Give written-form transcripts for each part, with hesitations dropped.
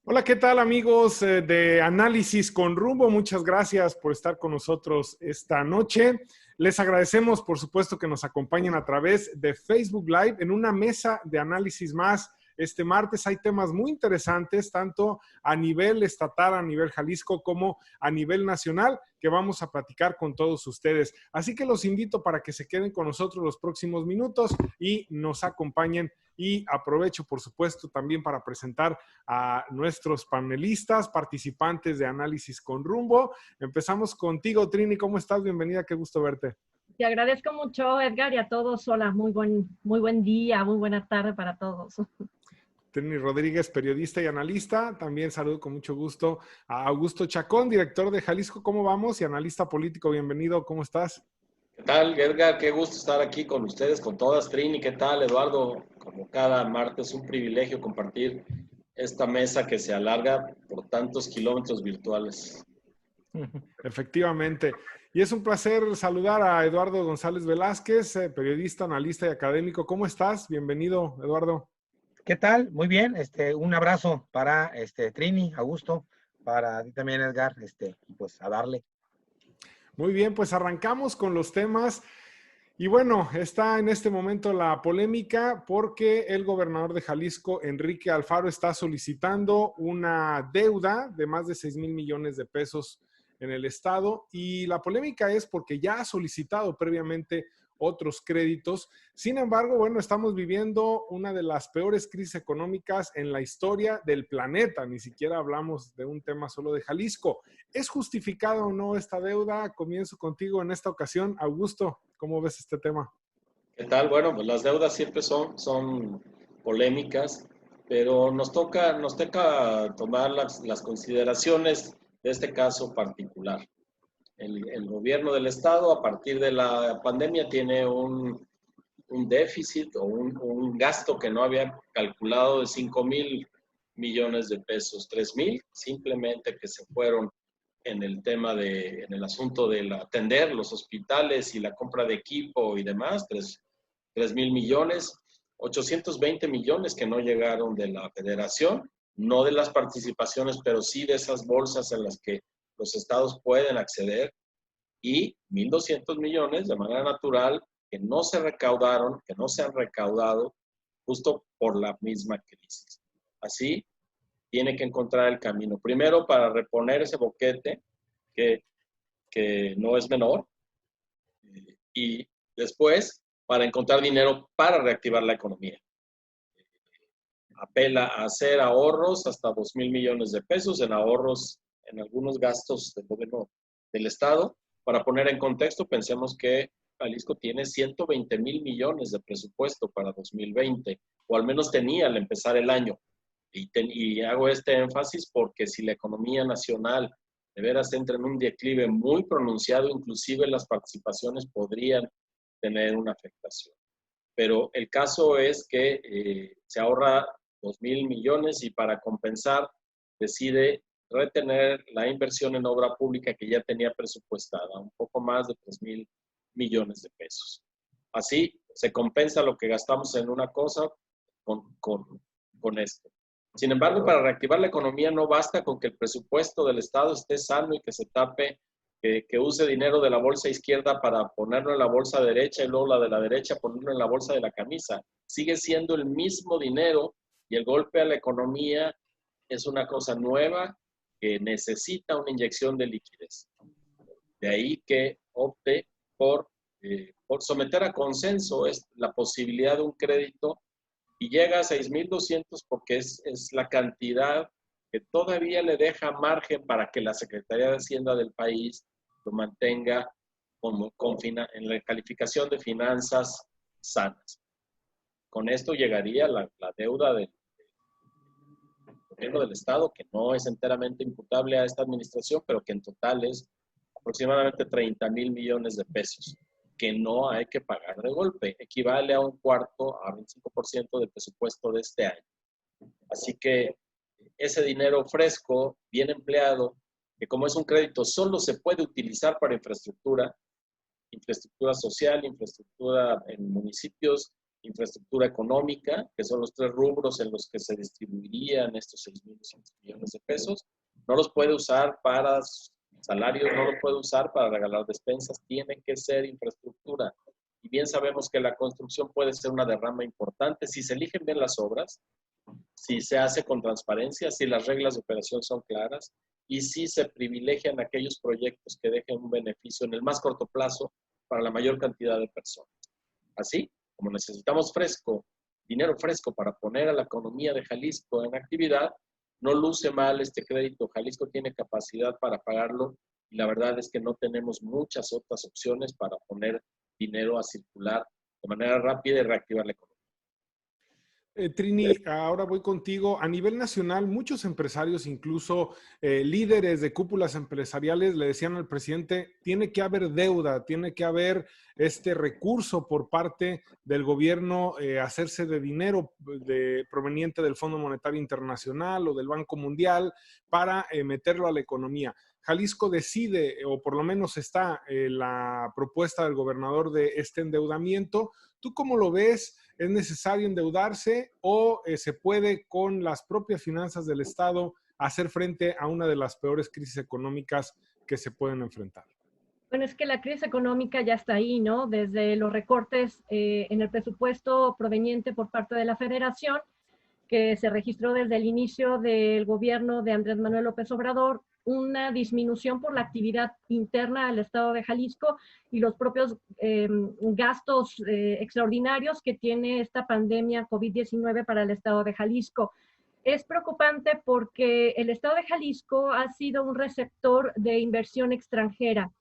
Hola, ¿qué tal amigos de Análisis con Rumbo? Muchas gracias por estar con nosotros esta noche. Les agradecemos, por supuesto, que nos acompañen a través de Facebook Live en una mesa de análisis más. Este martes hay temas muy interesantes, tanto a nivel estatal, a nivel Jalisco, como a nivel nacional, que vamos a platicar con todos ustedes. Así que los invito para que se queden con nosotros los próximos minutos y nos acompañen. Y aprovecho, por supuesto, también para presentar a nuestros panelistas, participantes de Análisis con Rumbo. Empezamos contigo, Trini. ¿Cómo estás? Bienvenida, qué gusto verte. Te agradezco mucho, Edgar, y a todos. Hola, muy buen día, muy buena tarde para todos. Trini Rodríguez, periodista y analista. También saludo con mucho gusto a Augusto Chacón, director de Jalisco, ¿cómo vamos? Y analista político, bienvenido, ¿cómo estás? ¿Qué tal, Edgar? Qué gusto estar aquí con ustedes, con todas. Trini, ¿qué tal, Eduardo? Como cada martes, un privilegio compartir esta mesa que se alarga por tantos kilómetros virtuales. Efectivamente. Y es un placer saludar a Eduardo González Velázquez, periodista, analista y académico. ¿Cómo estás? Bienvenido, Eduardo. ¿Qué tal? Muy bien. Un abrazo para Trini, Augusto, para ti también, Edgar, pues a darle. Muy bien, pues arrancamos con los temas. Y bueno, está en este momento la polémica porque el gobernador de Jalisco, Enrique Alfaro, está solicitando una deuda de más de 6,000 millones de pesos en el estado. Y la polémica es porque ya ha solicitado previamente otros créditos. Sin embargo, bueno, estamos viviendo una de las peores crisis económicas en la historia del planeta. Ni siquiera hablamos de un tema solo de Jalisco. ¿Es justificada o no esta deuda? Comienzo contigo en esta ocasión. Augusto, ¿cómo ves este tema? ¿Qué tal? Bueno, pues las deudas siempre son polémicas, pero nos toca tomar las consideraciones de este caso particular. El gobierno del estado, a partir de la pandemia, tiene un déficit o un gasto que no había calculado de 5,000 millones de pesos, 3,000 simplemente que se fueron en el asunto de atender los hospitales y la compra de equipo y demás, 3,000 millones, 820 millones que no llegaron de la federación, no de las participaciones, pero sí de esas bolsas en las que los estados pueden acceder, y 1,200 millones de manera natural que no se recaudaron, que no se han recaudado justo por la misma crisis. Así, tiene que encontrar el camino. Primero, para reponer ese boquete, que no es menor, y después, para encontrar dinero para reactivar la economía. Apela a hacer ahorros hasta 2,000 millones de pesos en ahorros en algunos gastos del gobierno del estado. Para poner en contexto, pensemos que Jalisco tiene 120,000 millones de presupuesto para 2020, o al menos tenía al empezar el año. Y hago este énfasis porque si la economía nacional de veras entra en un declive muy pronunciado, inclusive las participaciones podrían tener una afectación. Pero el caso es que se ahorra 2,000 millones y para compensar decide retener la inversión en obra pública que ya tenía presupuestada, un poco más de 3,000 millones de pesos. Así se compensa lo que gastamos en una cosa con esto. Sin embargo, para reactivar la economía no basta con que el presupuesto del Estado esté sano y que se tape, que use dinero de la bolsa izquierda para ponerlo en la bolsa derecha y luego la de la derecha ponerlo en la bolsa de la camisa. Sigue siendo el mismo dinero y el golpe a la economía es una cosa nueva que necesita una inyección de liquidez. De ahí que opte por someter a consenso la posibilidad de un crédito y llega a 6,200 porque es la cantidad que todavía le deja margen para que la Secretaría de Hacienda del país lo mantenga en la calificación de finanzas sanas. Con esto llegaría la deuda del gobierno del Estado, que no es enteramente imputable a esta administración, pero que en total es aproximadamente 30,000 millones de pesos, que no hay que pagar de golpe. Equivale a un cuarto, a 25% del presupuesto de este año. Así que ese dinero fresco, bien empleado, que como es un crédito, solo se puede utilizar para infraestructura social, infraestructura en municipios, infraestructura económica, que son los 3 rubros en los que se distribuirían estos 6.200 millones de pesos. No los puede usar para salarios, no los puede usar para regalar despensas, tiene que ser infraestructura. Y bien sabemos que la construcción puede ser una derrama importante si se eligen bien las obras, si se hace con transparencia, si las reglas de operación son claras y si se privilegian aquellos proyectos que dejen un beneficio en el más corto plazo para la mayor cantidad de personas. Así, como necesitamos dinero fresco para poner a la economía de Jalisco en actividad, no luce mal este crédito. Jalisco tiene capacidad para pagarlo y la verdad es que no tenemos muchas otras opciones para poner dinero a circular de manera rápida y reactivar la economía. Trini, ahora voy contigo. A nivel nacional, muchos empresarios, incluso líderes de cúpulas empresariales, le decían al presidente, tiene que haber deuda, tiene que haber este recurso por parte del gobierno, hacerse de dinero proveniente del Fondo Monetario Internacional o del Banco Mundial para meterlo a la economía. Jalisco decide, o por lo menos está la propuesta del gobernador de este endeudamiento. ¿Tú cómo lo ves? ¿Es necesario endeudarse o se puede con las propias finanzas del Estado hacer frente a una de las peores crisis económicas que se pueden enfrentar? Bueno, es que la crisis económica ya está ahí, ¿no? Desde los recortes en el presupuesto proveniente por parte de la Federación, que se registró desde el inicio del gobierno de Andrés Manuel López Obrador, una disminución por la actividad interna del Estado de Jalisco y los propios gastos extraordinarios que tiene esta pandemia COVID-19 para el Estado de Jalisco. Es preocupante porque el Estado de Jalisco ha sido un receptor de inversión extranjera.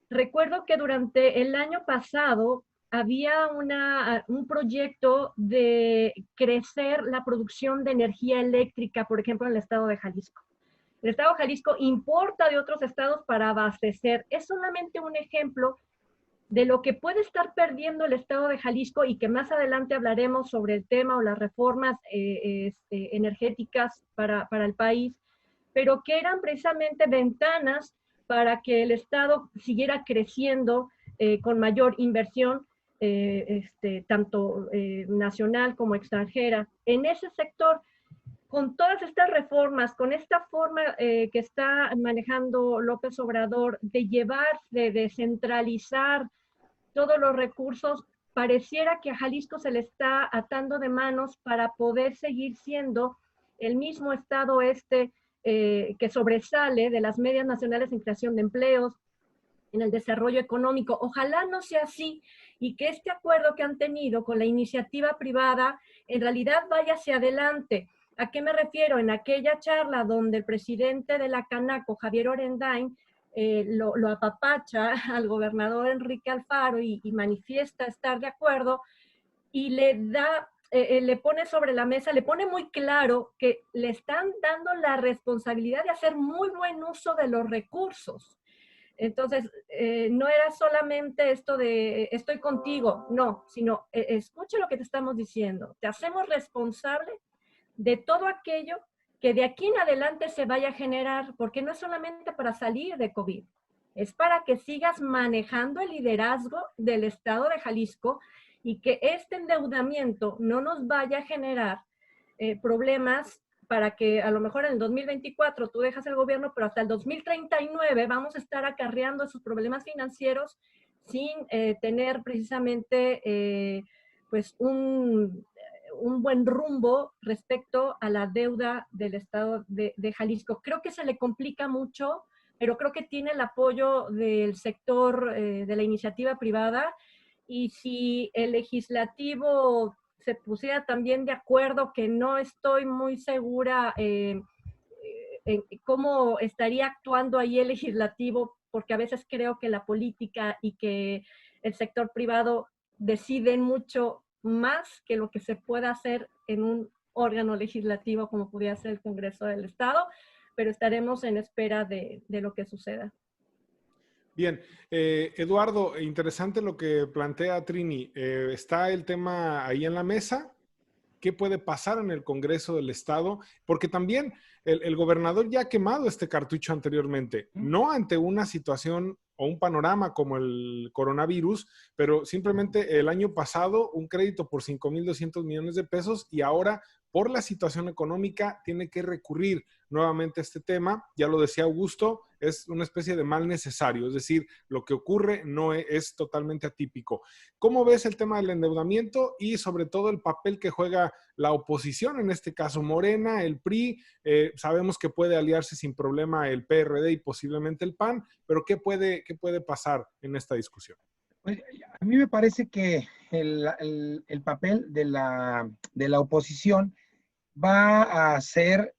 Recuerdo que durante el año pasado había un proyecto de crecer la producción de energía eléctrica, por ejemplo, en el Estado de Jalisco. El Estado de Jalisco importa de otros estados para abastecer. Es solamente un ejemplo de lo que puede estar perdiendo el Estado de Jalisco y que más adelante hablaremos sobre el tema o las reformas energéticas para el país, pero que eran precisamente ventanas para que el Estado siguiera creciendo con mayor inversión, tanto nacional como extranjera. En ese sector, con todas estas reformas, con esta forma que está manejando López Obrador de llevar, de descentralizar todos los recursos, pareciera que a Jalisco se le está atando de manos para poder seguir siendo el mismo estado que sobresale de las medias nacionales en creación de empleos, en el desarrollo económico. Ojalá no sea así y que este acuerdo que han tenido con la iniciativa privada en realidad vaya hacia adelante. ¿A qué me refiero? En aquella charla donde el presidente de la Canaco, Javier Orendain, lo apapacha al gobernador Enrique Alfaro y manifiesta estar de acuerdo y le pone sobre la mesa, le pone muy claro que le están dando la responsabilidad de hacer muy buen uso de los recursos. Entonces, no era solamente esto de estoy contigo, no, sino escucha lo que te estamos diciendo. Te hacemos responsable de todo aquello que de aquí en adelante se vaya a generar, porque no es solamente para salir de COVID, es para que sigas manejando el liderazgo del Estado de Jalisco y que este endeudamiento no nos vaya a generar problemas para que a lo mejor en el 2024 tú dejas el gobierno, pero hasta el 2039 vamos a estar acarreando esos problemas financieros sin tener precisamente pues un buen rumbo respecto a la deuda del Estado de Jalisco. Creo que se le complica mucho, pero creo que tiene el apoyo del sector de la iniciativa privada, y si el legislativo se pusiera también de acuerdo, que no estoy muy segura en cómo estaría actuando ahí el legislativo, porque a veces creo que la política y que el sector privado deciden mucho más que lo que se pueda hacer en un órgano legislativo como pudiera ser el Congreso del Estado, pero estaremos en espera de lo que suceda. Bien, Eduardo, interesante lo que plantea Trini. ¿Está el tema ahí en la mesa? ¿Qué puede pasar en el Congreso del Estado? Porque también el gobernador ya ha quemado este cartucho anteriormente, no ante una situación o un panorama como el coronavirus, pero simplemente el año pasado un crédito por 5,200 millones de pesos y ahora por la situación económica tiene que recurrir nuevamente a este tema. Ya lo decía Augusto, es una especie de mal necesario, es decir, lo que ocurre no es totalmente atípico. ¿Cómo ves el tema del endeudamiento y sobre todo el papel que juega la oposición, en este caso Morena, el PRI? Sabemos que puede aliarse sin problema el PRD y posiblemente el PAN, pero ¿qué puede pasar en esta discusión? Pues, a mí me parece que el papel de la oposición va a ser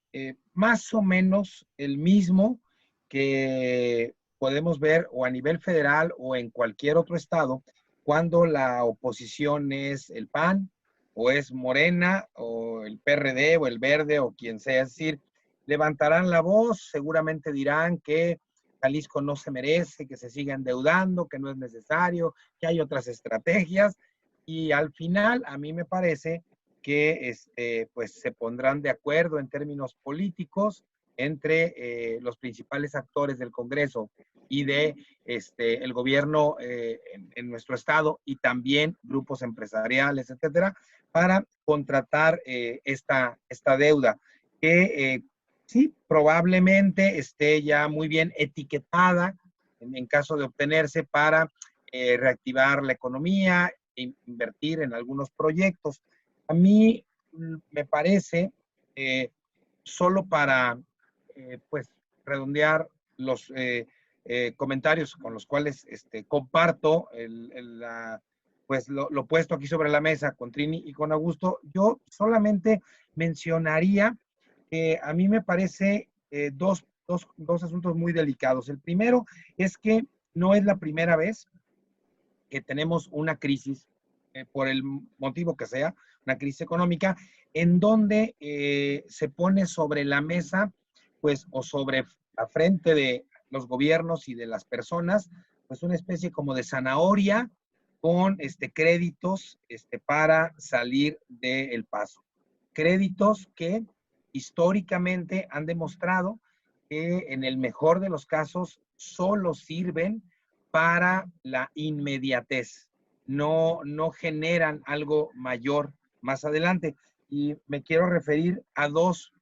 más o menos el mismo que podemos ver o a nivel federal o en cualquier otro estado, cuando la oposición es el PAN o es Morena o el PRD o el Verde o quien sea. Es decir, levantarán la voz, seguramente dirán que Jalisco no se merece, que se siga endeudando, que no es necesario, que hay otras estrategias, y al final a mí me parece que pues se pondrán de acuerdo en términos políticos entre los principales actores del Congreso y de el gobierno en nuestro estado y también grupos empresariales, etcétera, para contratar esta deuda que sí, probablemente esté ya muy bien etiquetada en caso de obtenerse para reactivar la economía e invertir en algunos proyectos. A mí me parece, solo para pues redondear los comentarios con los cuales comparto pues lo puesto aquí sobre la mesa con Trini y con Augusto, yo solamente mencionaría que a mí me parece dos asuntos muy delicados. El primero es que no es la primera vez que tenemos una crisis, por el motivo que sea, una crisis económica, en donde se pone sobre la mesa, pues, o sobre la frente de los gobiernos y de las personas, pues una especie como de zanahoria con créditos para salir del paso. Créditos que históricamente han demostrado que en el mejor de los casos solo sirven para la inmediatez, no generan algo mayor más adelante. Y me quiero referir a dos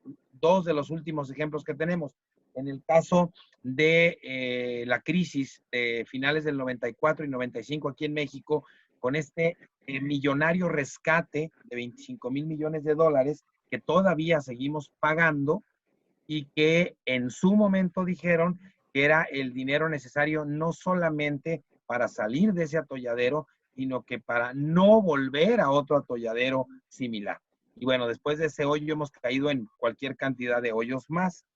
de los últimos ejemplos que tenemos. En el caso de la crisis de finales del 94 y 95 aquí en México, con millonario rescate de 25,000 millones de dólares que todavía seguimos pagando y que en su momento dijeron que era el dinero necesario no solamente para salir de ese atolladero, sino que para no volver a otro atolladero similar. Y bueno, después de ese hoyo hemos caído en cualquier cantidad de hoyos más.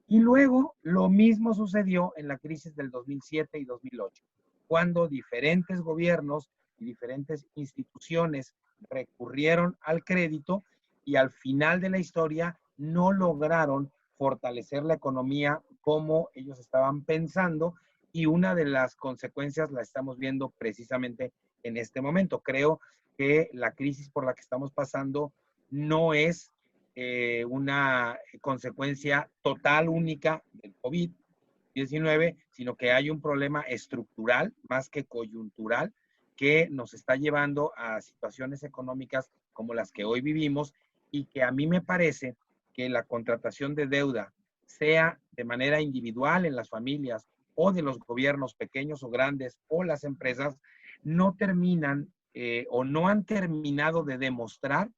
Y luego lo mismo sucedió en la crisis del 2007 y 2008, cuando diferentes gobiernos y diferentes instituciones recurrieron al crédito y al final de la historia no lograron fortalecer la economía como ellos estaban pensando, y una de las consecuencias la estamos viendo precisamente en este momento. Creo que la crisis por la que estamos pasando no es una consecuencia total, única del COVID-19, sino que hay un problema estructural más que coyuntural que nos está llevando a situaciones económicas como las que hoy vivimos, y que a mí me parece que la contratación de deuda, sea de manera individual en las familias o de los gobiernos pequeños o grandes o las empresas, no terminan o no han terminado de demostrar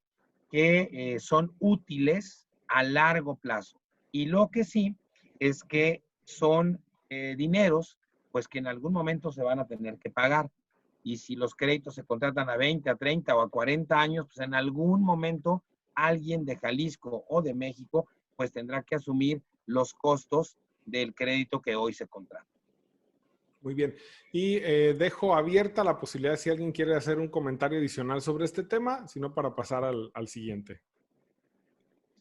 que son útiles a largo plazo. Y lo que sí es que son dineros pues que en algún momento se van a tener que pagar. Y si los créditos se contratan a 20, a 30 o a 40 años, pues en algún momento alguien de Jalisco o de México pues tendrá que asumir los costos del crédito que hoy se contrata. Muy bien. Y dejo abierta la posibilidad si alguien quiere hacer un comentario adicional sobre este tema, sino para pasar al siguiente.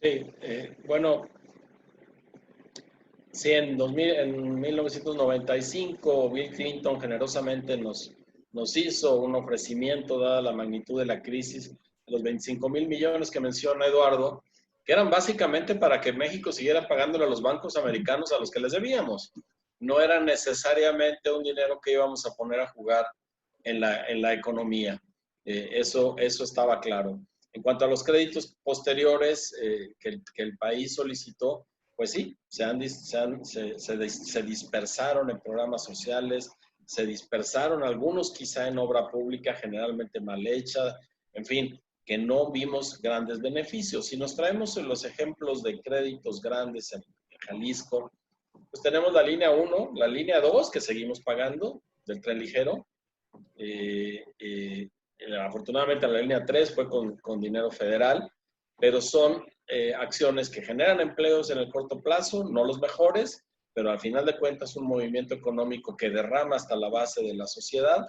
Sí, bueno, sí, en 1995 Bill Clinton generosamente nos hizo un ofrecimiento, dada la magnitud de la crisis, de los 25,000 millones que menciona Eduardo, que eran básicamente para que México siguiera pagándole a los bancos americanos a los que les debíamos. no era necesariamente un dinero que íbamos a poner a jugar en la economía. Eso estaba claro. En cuanto a los créditos posteriores que el país solicitó, pues sí, se dispersaron en programas sociales, se dispersaron algunos quizá en obra pública generalmente mal hecha, en fin, que no vimos grandes beneficios. Si nos traemos los ejemplos de créditos grandes en Jalisco, pues tenemos la línea 1, la línea 2 que seguimos pagando del tren ligero. Afortunadamente la línea 3 fue con dinero federal, pero son acciones que generan empleos en el corto plazo, no los mejores, pero al final de cuentas un movimiento económico que derrama hasta la base de la sociedad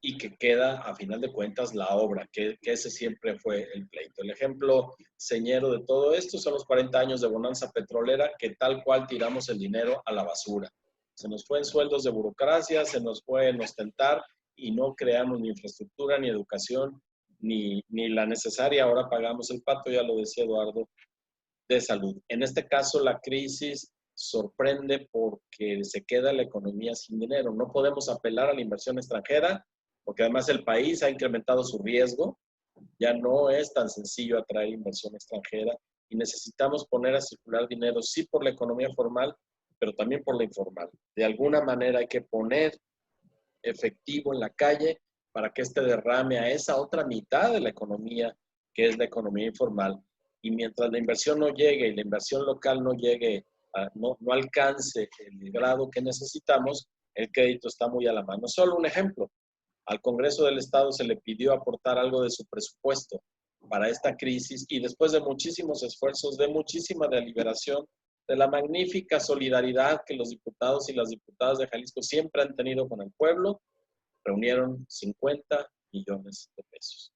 y que queda a final de cuentas la obra, que ese siempre fue el pleito. El ejemplo señero de todo esto son los 40 años de bonanza petrolera, que tal cual tiramos el dinero a la basura. Se nos fue en sueldos de burocracia, se nos fue en ostentar y no creamos ni infraestructura, ni educación, ni la necesaria. Ahora pagamos el pato, ya lo decía Eduardo, de salud. En este caso, la crisis sorprende porque se queda la economía sin dinero. No podemos apelar a la inversión extranjera, porque además el país ha incrementado su riesgo. Ya no es tan sencillo atraer inversión extranjera y necesitamos poner a circular dinero, sí por la economía formal, pero también por la informal. De alguna manera hay que poner efectivo en la calle para que este derrame a esa otra mitad de la economía, que es la economía informal. Y mientras la inversión no llegue y la inversión local no llegue, no alcance el grado que necesitamos, el crédito está muy a la mano. Solo un ejemplo. Al Congreso del Estado se le pidió aportar algo de su presupuesto para esta crisis y después de muchísimos esfuerzos, de muchísima deliberación, de la magnífica solidaridad que los diputados y las diputadas de Jalisco siempre han tenido con el pueblo, reunieron 50 millones de pesos.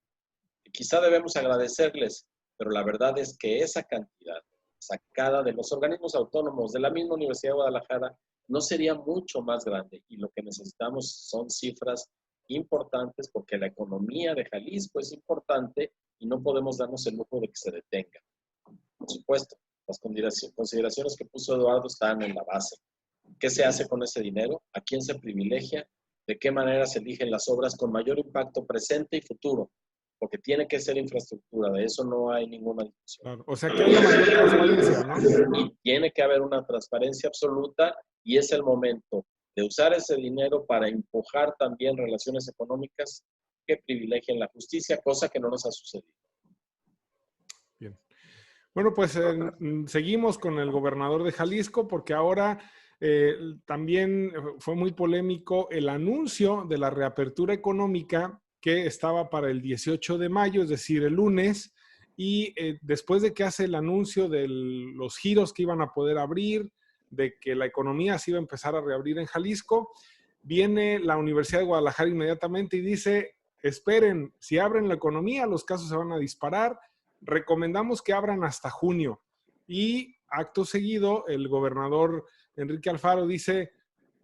Y quizá debemos agradecerles, pero la verdad es que esa cantidad sacada de los organismos autónomos de la misma Universidad de Guadalajara no sería mucho más grande y lo que necesitamos son cifras importantes porque la economía de Jalisco es importante y no podemos darnos el lujo de que se detenga. Por supuesto, las consideraciones que puso Eduardo están en la base. ¿Qué se hace con ese dinero? ¿A quién se privilegia? ¿De qué manera se eligen las obras con mayor impacto presente y futuro? Porque tiene que ser infraestructura, de eso no hay ninguna discusión. Claro. O sea, que haya mayor transparencia, ¿no? Y tiene que haber una transparencia absoluta y es el momento de usar ese dinero para empujar también relaciones económicas que privilegien la justicia, cosa que no nos ha sucedido. Bien. Bueno, pues seguimos con el gobernador de Jalisco porque ahora también fue muy polémico el anuncio de la reapertura económica que estaba para el 18 de mayo, es decir, el lunes, y después de que hace el anuncio de los giros que iban a poder abrir, de que la economía se iba a empezar a reabrir en Jalisco, viene la Universidad de Guadalajara inmediatamente y dice, esperen, si abren la economía, los casos se van a disparar, recomendamos que abran hasta junio. Y acto seguido, el gobernador Enrique Alfaro dice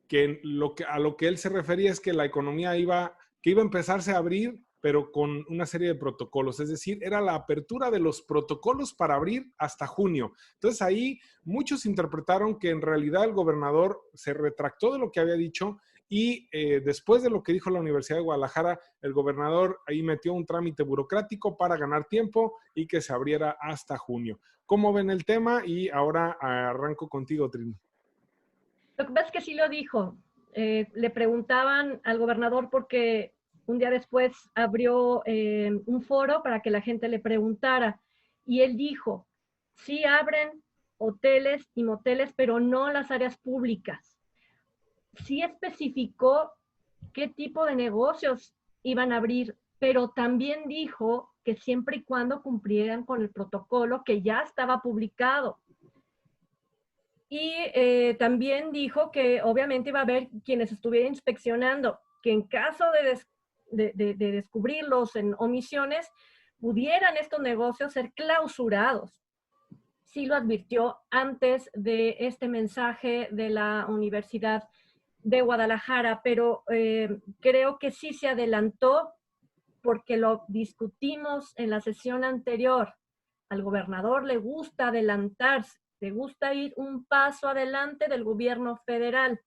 que a lo que él se refería es que la economía iba a empezarse a abrir, pero con una serie de protocolos. Es decir, era la apertura de los protocolos para abrir hasta junio. Entonces ahí muchos interpretaron que en realidad el gobernador se retractó de lo que había dicho y después de lo que dijo la Universidad de Guadalajara, el gobernador ahí metió un trámite burocrático para ganar tiempo y que se abriera hasta junio. ¿Cómo ven el tema? Y ahora arranco contigo, Trini. Lo que pasa es que sí lo dijo. Le preguntaban al gobernador porque un día después abrió un foro para que la gente le preguntara y él dijo, sí abren hoteles y moteles, pero no las áreas públicas. Sí especificó qué tipo de negocios iban a abrir, pero también dijo que siempre y cuando cumplieran con el protocolo que ya estaba publicado. Y también dijo que obviamente iba a haber quienes estuvieran inspeccionando, que en caso de descubrirlos en omisiones, pudieran estos negocios ser clausurados. Sí lo advirtió antes de este mensaje de la Universidad de Guadalajara, pero creo que sí se adelantó porque lo discutimos en la sesión anterior. Al gobernador le gusta adelantarse, le gusta ir un paso adelante del gobierno federal.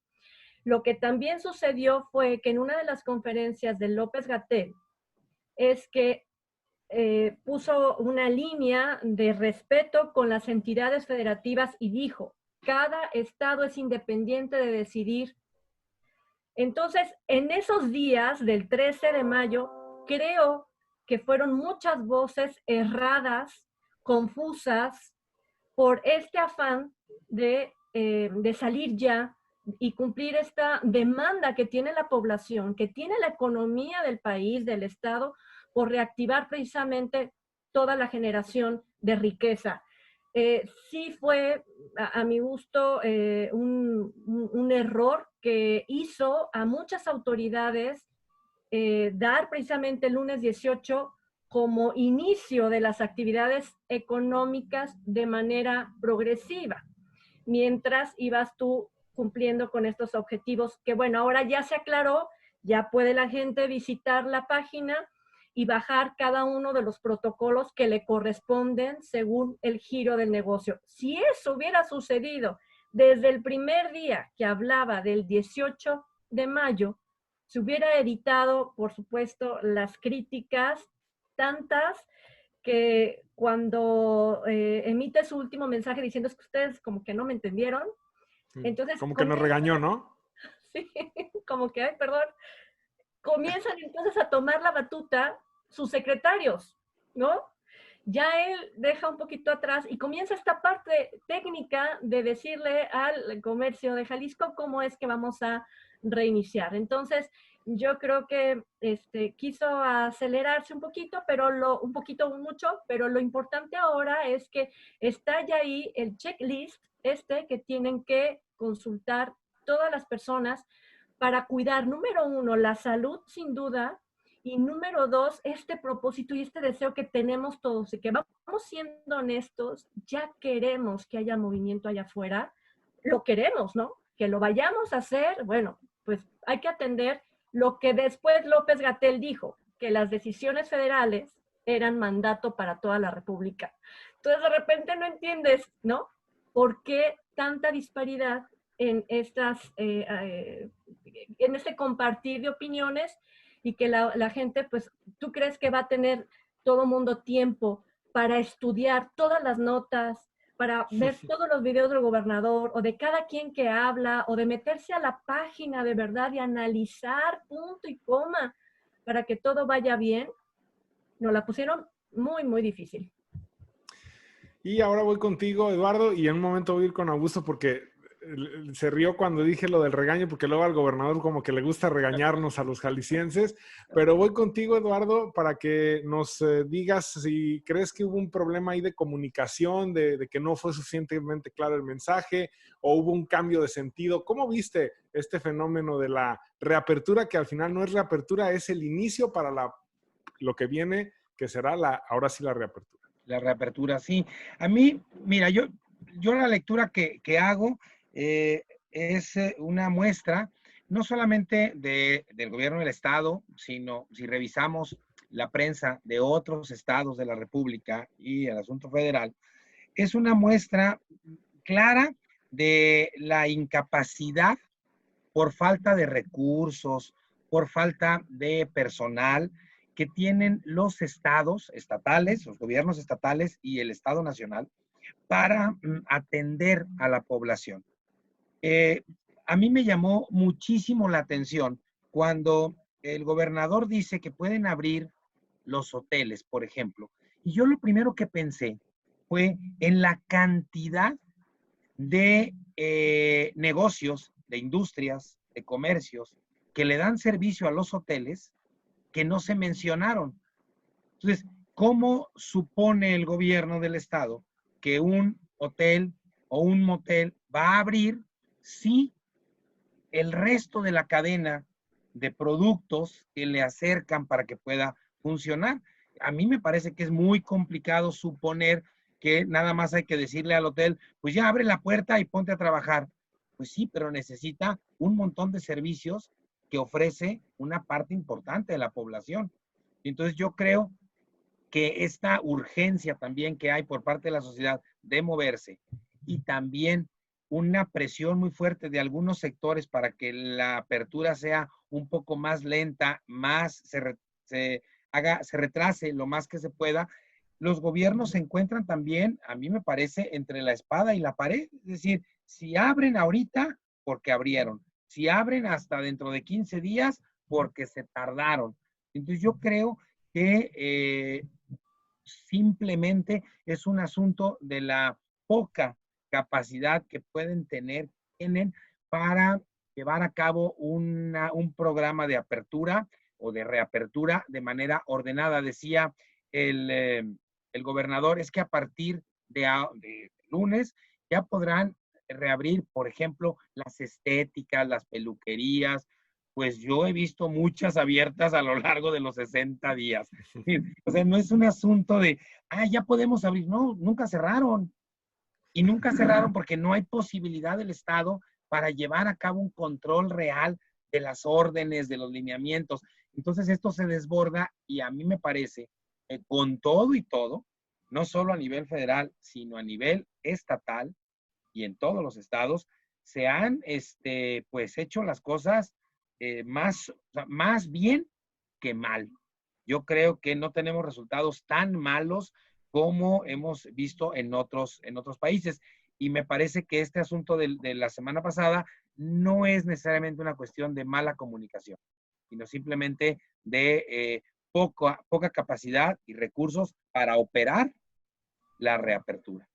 Lo que también sucedió fue que en una de las conferencias de López-Gatell es que puso una línea de respeto con las entidades federativas y dijo, cada estado es independiente de decidir. Entonces, en esos días del 13 de mayo, creo que fueron muchas voces erradas, confusas, por este afán de salir ya y cumplir esta demanda que tiene la población, que tiene la economía del país, del Estado, por reactivar precisamente toda la generación de riqueza. Sí fue, a mi gusto, un error que hizo a muchas autoridades dar precisamente el lunes 18 como inicio de las actividades económicas de manera progresiva, mientras ibas tú cumpliendo con estos objetivos, que bueno, ahora ya se aclaró, ya puede la gente visitar la página y bajar cada uno de los protocolos que le corresponden según el giro del negocio. Si eso hubiera sucedido desde el primer día que hablaba del 18 de mayo, se hubiera evitado, por supuesto, las críticas tantas que cuando emite su último mensaje diciendo es que ustedes como que no me entendieron. Entonces, como que nos regañó, ¿no? Sí, como que, ay, perdón. Comienzan entonces a tomar la batuta sus secretarios, ¿no? Ya él deja un poquito atrás y comienza esta parte técnica de decirle al comercio de Jalisco cómo es que vamos a reiniciar. Entonces, yo creo que quiso acelerarse un poquito, pero mucho, pero lo importante ahora es que está ya ahí el checklist que tienen que consultar todas las personas para cuidar, número uno, la salud sin duda, y número dos, este propósito y este deseo que tenemos todos, y que vamos siendo honestos, ya queremos que haya movimiento allá afuera, lo queremos, ¿no? Que lo vayamos a hacer, bueno, pues hay que atender lo que después López-Gatell dijo, que las decisiones federales eran mandato para toda la República. Entonces, de repente no entiendes, ¿no? ¿Por qué tanta disparidad en en este compartir de opiniones y que la gente, pues, ¿tú crees que va a tener todo mundo tiempo para estudiar todas las notas, para ver todos los videos del gobernador o de cada quien que habla o de meterse a la página de verdad y analizar punto y coma para que todo vaya bien? Nos la pusieron muy, muy difícil. Y ahora voy contigo, Eduardo, y en un momento voy a ir con Augusto porque se rió cuando dije lo del regaño, porque luego al gobernador como que le gusta regañarnos a los jaliscienses, pero voy contigo, Eduardo, para que nos digas si crees que hubo un problema ahí de comunicación, de que no fue suficientemente claro el mensaje, o hubo un cambio de sentido. ¿Cómo viste este fenómeno de la reapertura, que al final no es reapertura, es el inicio para lo que viene, que será ahora sí la reapertura? La reapertura, sí. A mí, mira, yo la lectura que hago es una muestra, no solamente del gobierno del estado, sino si revisamos la prensa de otros estados de la República y el asunto federal, es una muestra clara de la incapacidad por falta de recursos, por falta de personal que tienen los estados estatales, los gobiernos estatales y el Estado Nacional para atender a la población. A mí me llamó muchísimo la atención cuando el gobernador dice que pueden abrir los hoteles, por ejemplo. Y yo lo primero que pensé fue en la cantidad de negocios, de industrias, de comercios que le dan servicio a los hoteles que no se mencionaron. Entonces, ¿cómo supone el gobierno del estado que un hotel o un motel va a abrir si el resto de la cadena de productos que le acercan para que pueda funcionar? A mí me parece que es muy complicado suponer que nada más hay que decirle al hotel, pues ya abre la puerta y ponte a trabajar. Pues sí, pero necesita un montón de servicios que ofrece una parte importante de la población. Entonces yo creo que esta urgencia también que hay por parte de la sociedad de moverse y también una presión muy fuerte de algunos sectores para que la apertura sea un poco más lenta, más se retrase lo más que se pueda, los gobiernos se encuentran también, a mí me parece, entre la espada y la pared. Es decir, si abren ahorita, porque abrieron. Si abren hasta dentro de 15 días, porque se tardaron. Entonces yo creo que simplemente es un asunto de la poca capacidad que tienen para llevar a cabo un programa de apertura o de reapertura de manera ordenada. Decía el gobernador, es que a partir de lunes ya podrán reabrir, por ejemplo, las estéticas, las peluquerías. Pues yo he visto muchas abiertas a lo largo de los 60 días. O sea, no es un asunto de, ya podemos abrir. No, nunca cerraron. Y nunca cerraron porque no hay posibilidad del Estado para llevar a cabo un control real de las órdenes, de los lineamientos. Entonces esto se desborda y a mí me parece que con todo y todo, no solo a nivel federal, sino a nivel estatal y en todos los estados, se han pues hecho las cosas más bien que mal. Yo creo que no tenemos resultados tan malos como hemos visto en otros países. Y me parece que este asunto de la semana pasada no es necesariamente una cuestión de mala comunicación, sino simplemente de poca capacidad y recursos para operar la reapertura.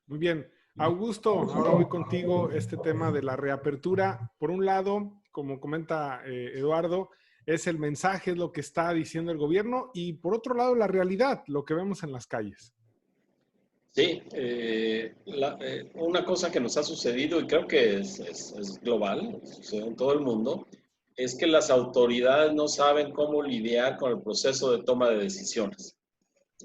Muy bien. Augusto, ahora voy contigo. Este tema de la reapertura, por un lado, como comenta Eduardo, es el mensaje, es lo que está diciendo el gobierno, y por otro lado, la realidad, lo que vemos en las calles. Sí, una cosa que nos ha sucedido, y creo que es global, sucede en todo el mundo, es que las autoridades no saben cómo lidiar con el proceso de toma de decisiones.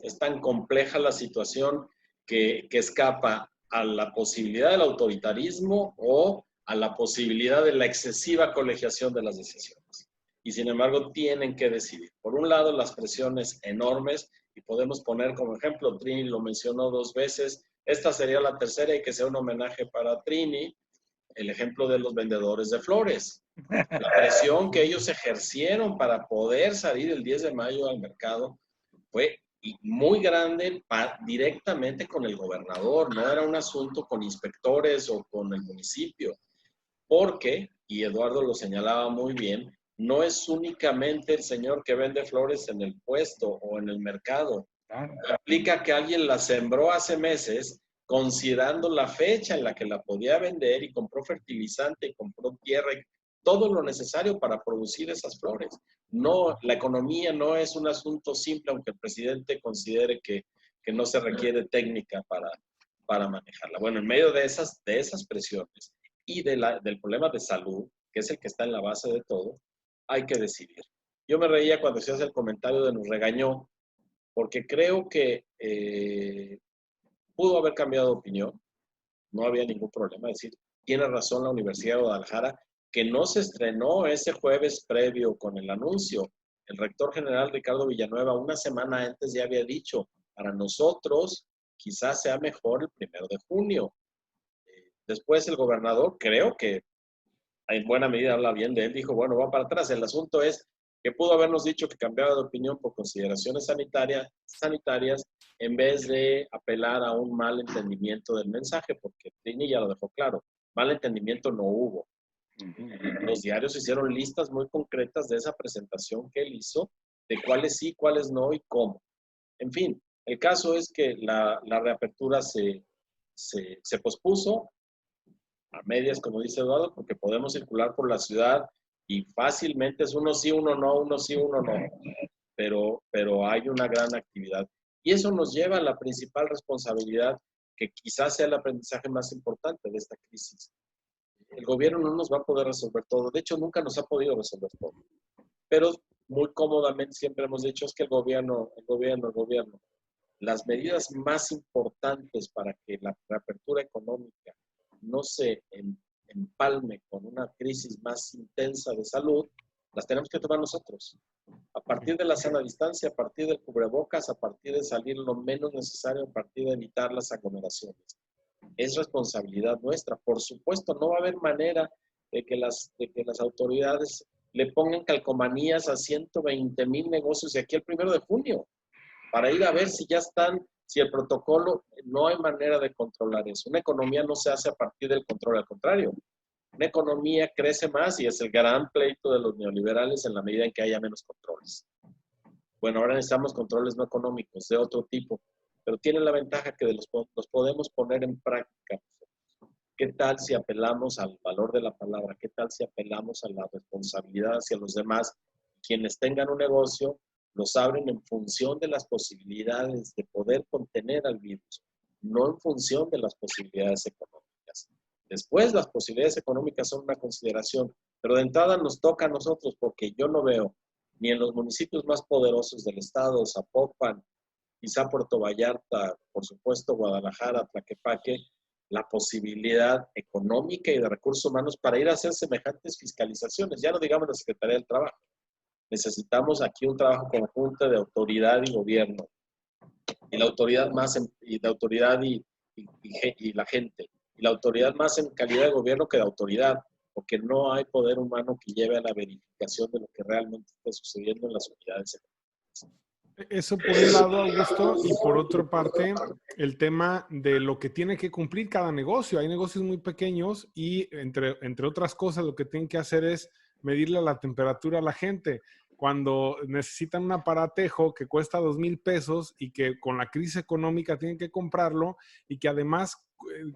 Es tan compleja la situación que escapa a la posibilidad del autoritarismo o a la posibilidad de la excesiva colegiación de las decisiones. Y sin embargo tienen que decidir. Por un lado, las presiones enormes, y podemos poner como ejemplo, Trini lo mencionó 2 veces, esta sería la tercera y que sea un homenaje para Trini, el ejemplo de los vendedores de flores. La presión que ellos ejercieron para poder salir el 10 de mayo al mercado fue muy grande directamente con el gobernador, no era un asunto con inspectores o con el municipio, porque, y Eduardo lo señalaba muy bien, no es únicamente el señor que vende flores en el puesto o en el mercado. Implica que alguien la sembró hace meses, considerando la fecha en la que la podía vender y compró fertilizante y compró tierra y todo lo necesario para producir esas flores. No, la economía no es un asunto simple, aunque el presidente considere que no se requiere técnica para manejarla. Bueno, en medio de esas presiones y del problema de salud, que es el que está en la base de todo, hay que decidir. Yo me reía cuando se hace el comentario de nos regañó, porque creo que pudo haber cambiado de opinión, no había ningún problema. Es decir, tiene razón la Universidad de Guadalajara, que no se estrenó ese jueves previo con el anuncio. El rector general Ricardo Villanueva una semana antes ya había dicho, para nosotros quizás sea mejor el 1 de junio. Después el gobernador, creo que en buena medida habla bien de él, dijo, bueno, va para atrás. El asunto es que pudo habernos dicho que cambiaba de opinión por consideraciones sanitarias en vez de apelar a un mal entendimiento del mensaje, porque Trini ya lo dejó claro, mal entendimiento no hubo. Los diarios hicieron listas muy concretas de esa presentación que él hizo, de cuáles sí, cuáles no y cómo. En fin, el caso es que la reapertura se pospuso a medias, como dice Eduardo, porque podemos circular por la ciudad y fácilmente es uno sí, uno no, uno sí, uno no. Pero hay una gran actividad. Y eso nos lleva a la principal responsabilidad, que quizás sea el aprendizaje más importante de esta crisis. El gobierno no nos va a poder resolver todo. De hecho, nunca nos ha podido resolver todo. Pero muy cómodamente siempre hemos dicho es que el gobierno. Las medidas más importantes para que la reapertura económica no se empalme con una crisis más intensa de salud, las tenemos que tomar nosotros. A partir de la sana distancia, a partir del cubrebocas, a partir de salir lo menos necesario, a partir de evitar las aglomeraciones. es responsabilidad nuestra. Por supuesto, no va a haber manera de que las autoridades le pongan calcomanías a 120,000 negocios de aquí al 1 de junio para ir a ver si ya están, si el protocolo, no hay manera de controlar eso. Una economía no se hace a partir del control, al contrario. Una economía crece más y es el gran pleito de los neoliberales en la medida en que haya menos controles. Bueno, ahora necesitamos controles no económicos, de otro tipo, pero tienen la ventaja que los podemos poner en práctica. ¿Qué tal si apelamos al valor de la palabra? ¿Qué tal si apelamos a la responsabilidad hacia los demás? Quienes tengan un negocio, los abren en función de las posibilidades de poder contener al virus, no en función de las posibilidades económicas. Después, las posibilidades económicas son una consideración, pero de entrada nos toca a nosotros, porque yo no veo ni en los municipios más poderosos del estado, Zapopan, quizá Puerto Vallarta, por supuesto Guadalajara, Tlaquepaque, la posibilidad económica y de recursos humanos para ir a hacer semejantes fiscalizaciones. Ya no digamos la Secretaría del Trabajo. Necesitamos aquí un trabajo conjunto de autoridad y gobierno. Y la autoridad más, y la autoridad y la gente. Y la autoridad más en calidad de gobierno que de autoridad, porque no hay poder humano que lleve a la verificación de lo que realmente está sucediendo en las unidades económicas. Eso por un lado, Augusto, y por otra parte, el tema de lo que tiene que cumplir cada negocio. Hay negocios muy pequeños y, entre otras cosas, lo que tienen que hacer es medirle la temperatura a la gente. Cuando necesitan un aparatejo que cuesta 2,000 pesos y que con la crisis económica tienen que comprarlo, y que además,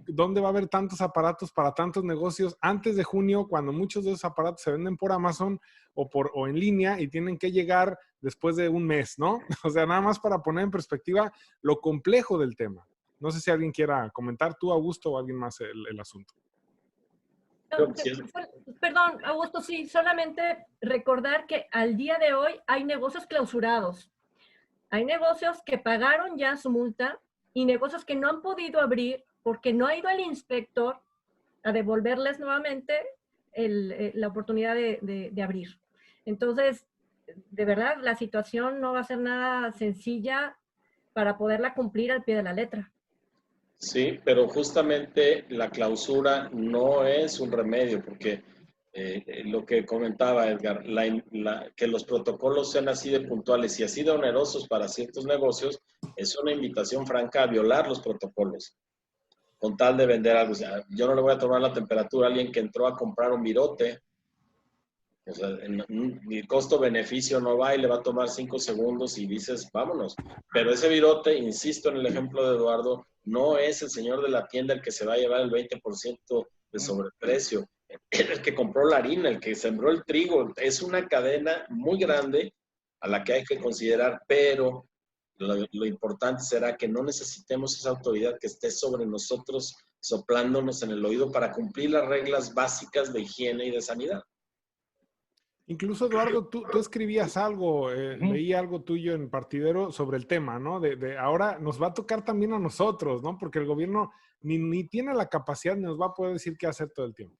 ¿dónde va a haber tantos aparatos para tantos negocios antes de junio, cuando muchos de esos aparatos se venden por Amazon o en línea y tienen que llegar después de un mes, ¿no? O sea, nada más para poner en perspectiva lo complejo del tema. No sé si alguien quiera comentar, tú, Augusto, o alguien más el asunto. Perdón, Augusto, sí, solamente recordar que al día de hoy hay negocios clausurados. Hay negocios que pagaron ya su multa y negocios que no han podido abrir porque no ha ido el inspector a devolverles nuevamente la oportunidad de abrir. Entonces, de verdad, la situación no va a ser nada sencilla para poderla cumplir al pie de la letra. Sí, pero justamente la clausura no es un remedio, porque lo que comentaba Edgar, que los protocolos sean así de puntuales y así de onerosos para ciertos negocios, es una invitación franca a violar los protocolos, con tal de vender algo. O sea, yo no le voy a tomar la temperatura a alguien que entró a comprar un virote. O sea, el costo-beneficio no va y le va a tomar 5 segundos y dices, vámonos. Pero ese virote, insisto en el ejemplo de Eduardo, no es el señor de la tienda el que se va a llevar el 20% de sobreprecio. El que compró la harina, el que sembró el trigo. Es una cadena muy grande a la que hay que considerar, pero lo importante será que no necesitemos esa autoridad que esté sobre nosotros soplándonos en el oído para cumplir las reglas básicas de higiene y de sanidad. Incluso, Eduardo, tú escribías algo, leí algo tuyo en Partidero sobre el tema, ¿no? De ahora nos va a tocar también a nosotros, ¿no? Porque el gobierno ni tiene la capacidad ni nos va a poder decir qué hacer todo el tiempo.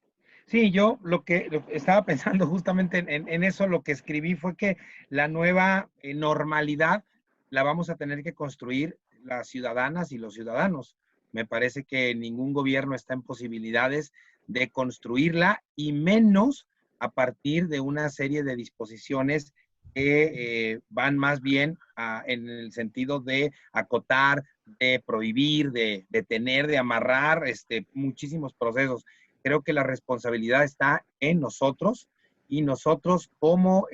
Sí, yo lo que estaba pensando justamente en eso, lo que escribí fue que la nueva normalidad la vamos a tener que construir las ciudadanas y los ciudadanos. Me parece que ningún gobierno está en posibilidades de construirla, y menos a partir de una serie de disposiciones que van más bien en el sentido de acotar, de prohibir, de detener, de amarrar muchísimos procesos. Creo que la responsabilidad está en nosotros, y nosotros como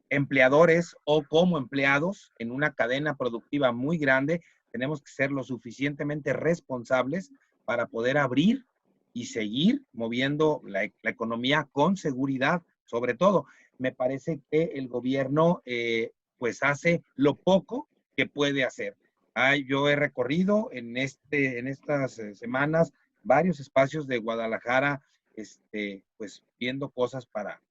empleadores o como empleados en una cadena productiva muy grande, tenemos que ser lo suficientemente responsables para poder abrir y seguir moviendo la economía con seguridad. Sobre todo, me parece que el gobierno pues hace lo poco que puede hacer. Yo he recorrido en estas semanas varios espacios de Guadalajara, pues viendo cosas para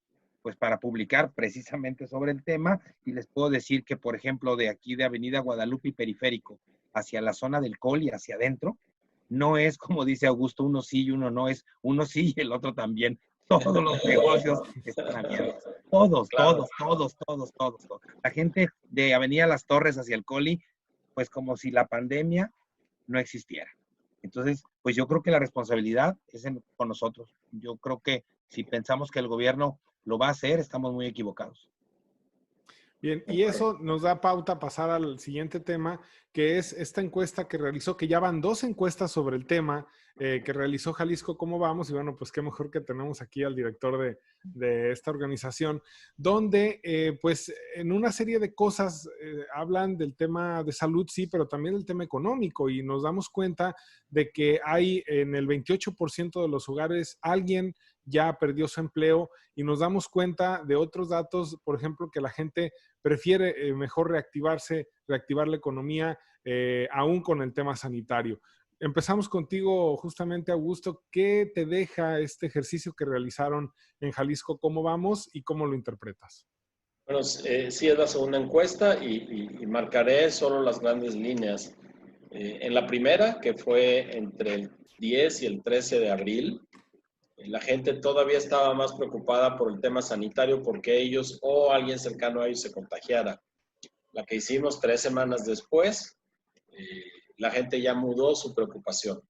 publicar precisamente sobre el tema, y les puedo decir que, por ejemplo, de aquí de Avenida Guadalupe y Periférico hacia la zona del Col y hacia adentro, no es como dice Augusto, uno sí y uno no, es uno sí y el otro también. Todos los negocios están abiertos. Todos. La gente de Avenida Las Torres hacia el Coli, pues como si la pandemia no existiera. Entonces, pues yo creo que la responsabilidad es con nosotros. Yo creo que si pensamos que el gobierno lo va a hacer, estamos muy equivocados. Bien, y eso nos da pauta a pasar al siguiente tema, que es esta encuesta que realizó, que ya van 2 encuestas sobre el tema, que realizó Jalisco Cómo Vamos, y bueno, pues qué mejor que tenemos aquí al director de esta organización, donde pues en una serie de cosas hablan del tema de salud, sí, pero también del tema económico, y nos damos cuenta de que hay en el 28% de los hogares alguien ya perdió su empleo, y nos damos cuenta de otros datos, por ejemplo, que la gente prefiere mejor reactivar la economía, aún con el tema sanitario. Empezamos contigo justamente, Augusto. ¿Qué te deja este ejercicio que realizaron en Jalisco Cómo Vamos y cómo lo interpretas? Bueno, sí es la segunda encuesta y marcaré solo las grandes líneas. En la primera, que fue entre el 10 y el 13 de abril, la gente todavía estaba más preocupada por el tema sanitario porque ellos o alguien cercano a ellos se contagiara. La que hicimos 3 semanas después, la gente ya mudó su preocupación.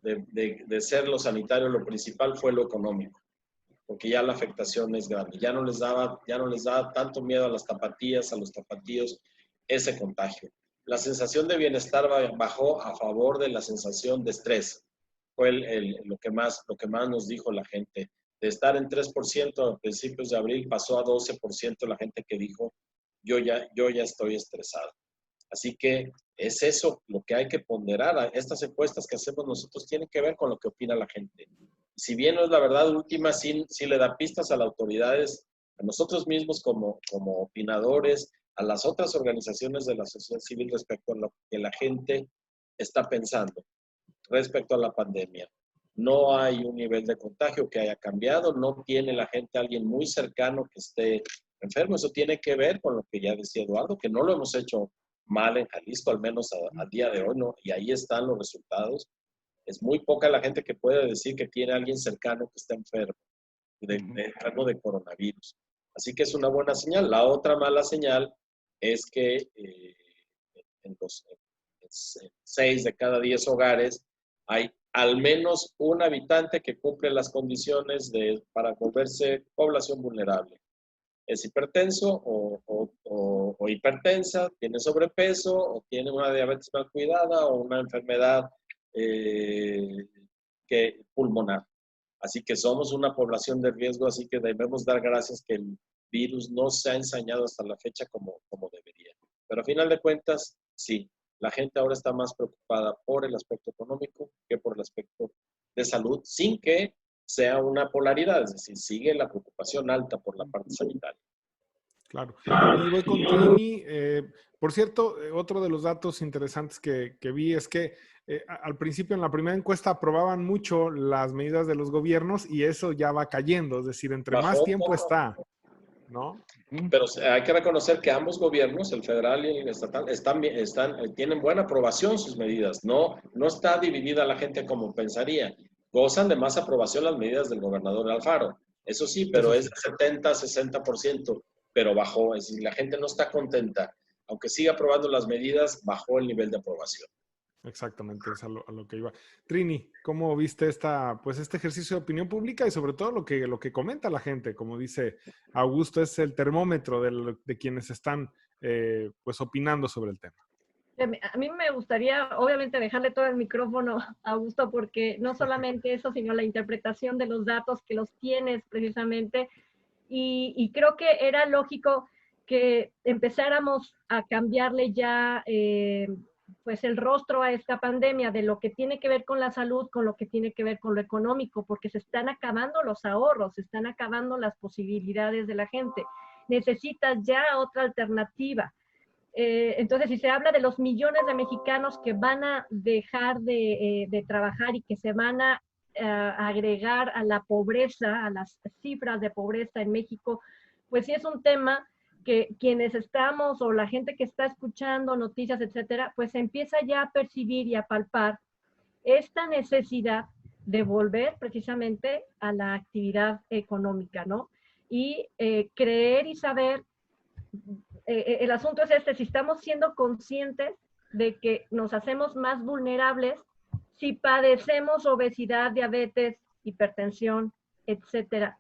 De ser lo sanitario, lo principal fue lo económico, porque ya la afectación es grande. Ya no les daba tanto miedo a las tapatías, a los tapatíos, ese contagio. La sensación de bienestar bajó a favor de la sensación de estrés. Fue lo que más nos dijo la gente. De estar en 3% a principios de abril, pasó a 12% la gente que dijo, yo ya estoy estresado. Así que es eso lo que hay que ponderar. Estas encuestas que hacemos nosotros tienen que ver con lo que opina la gente. Si bien no es la verdad última, sí le da pistas a las autoridades, a nosotros mismos como opinadores, a las otras organizaciones de la sociedad civil respecto a lo que la gente está pensando respecto a la pandemia. No hay un nivel de contagio que haya cambiado, no tiene la gente a alguien muy cercano que esté enfermo. Eso tiene que ver con lo que ya decía Eduardo, que no lo hemos hecho mal en Jalisco, al menos al día de hoy, ¿no? Y ahí están los resultados. Es muy poca la gente que puede decir que tiene a alguien cercano que está enfermo de coronavirus. Así que es una buena señal. La otra mala señal es que en 6 de cada 10 hogares hay al menos un habitante que cumple las condiciones para volverse población vulnerable. Es hipertenso o hipertensa, tiene sobrepeso o tiene una diabetes mal cuidada o una enfermedad pulmonar. Así que somos una población de riesgo, así que debemos dar gracias que el virus no se ha ensañado hasta la fecha como debería. Pero a final de cuentas, sí, la gente ahora está más preocupada por el aspecto económico que por el aspecto de salud, sin que sea una polaridad, es decir, sigue la preocupación alta por la parte sanitaria. Claro. Y voy con Trini. Por cierto, otro de los datos interesantes que vi es que al principio en la primera encuesta aprobaban mucho las medidas de los gobiernos y eso ya va cayendo, es decir, entre más tiempo está, ¿no? Pero hay que reconocer que ambos gobiernos, el federal y el estatal, tienen buena aprobación sus medidas. No está dividida la gente como pensaría. Gozan de más aprobación las medidas del gobernador Alfaro. Eso sí, pero es 70-60%, pero bajó. Es decir, la gente no está contenta. Aunque siga aprobando las medidas, bajó el nivel de aprobación. Exactamente, es a lo que iba. Trini, ¿cómo viste este ejercicio de opinión pública y sobre todo lo que comenta la gente? Como dice Augusto, es el termómetro de quienes están pues opinando sobre el tema. A mí me gustaría, obviamente, dejarle todo el micrófono a Augusto, porque no solamente eso, sino la interpretación de los datos que los tienes precisamente. Y creo que era lógico que empezáramos a cambiarle ya pues el rostro a esta pandemia, de lo que tiene que ver con la salud, con lo que tiene que ver con lo económico, porque se están acabando los ahorros, se están acabando las posibilidades de la gente. Necesitas ya otra alternativa. Entonces, si se habla de los millones de mexicanos que van a dejar de trabajar y que se van a agregar a la pobreza, a las cifras de pobreza en México, pues sí es un tema que quienes estamos o la gente que está escuchando noticias, etcétera, pues empieza ya a percibir y a palpar esta necesidad de volver precisamente a la actividad económica, ¿no? Y creer y saber, el asunto es si estamos siendo conscientes de que nos hacemos más vulnerables si padecemos obesidad, diabetes, hipertensión, etcétera.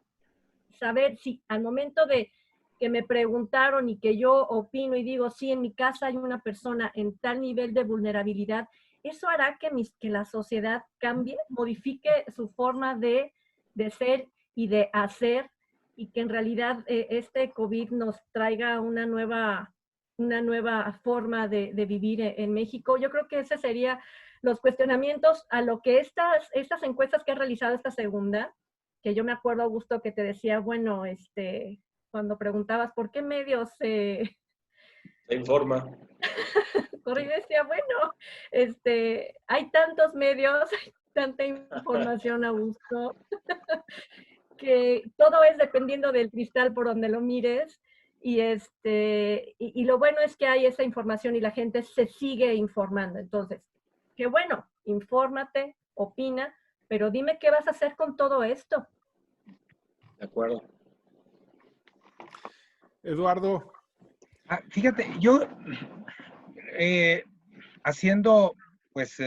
Saber si al momento de que me preguntaron y que yo opino y digo, sí, en mi casa hay una persona en tal nivel de vulnerabilidad, eso hará que la sociedad cambie, modifique su forma de ser y de hacer, y que en realidad este COVID nos traiga una nueva forma de vivir en México. Yo creo que ese sería los cuestionamientos a lo que estas encuestas que ha realizado esta segunda, que yo me acuerdo, Augusto, que te decía, bueno, cuando preguntabas por qué medios Se informa. corrí, decía, bueno, hay tantos medios, hay tanta información, Augusto, que todo es dependiendo del cristal por donde lo mires. Y lo bueno es que hay esa información y la gente se sigue informando. Entonces, qué bueno, infórmate, opina, pero dime qué vas a hacer con todo esto. De acuerdo. Eduardo. Fíjate, yo haciendo pues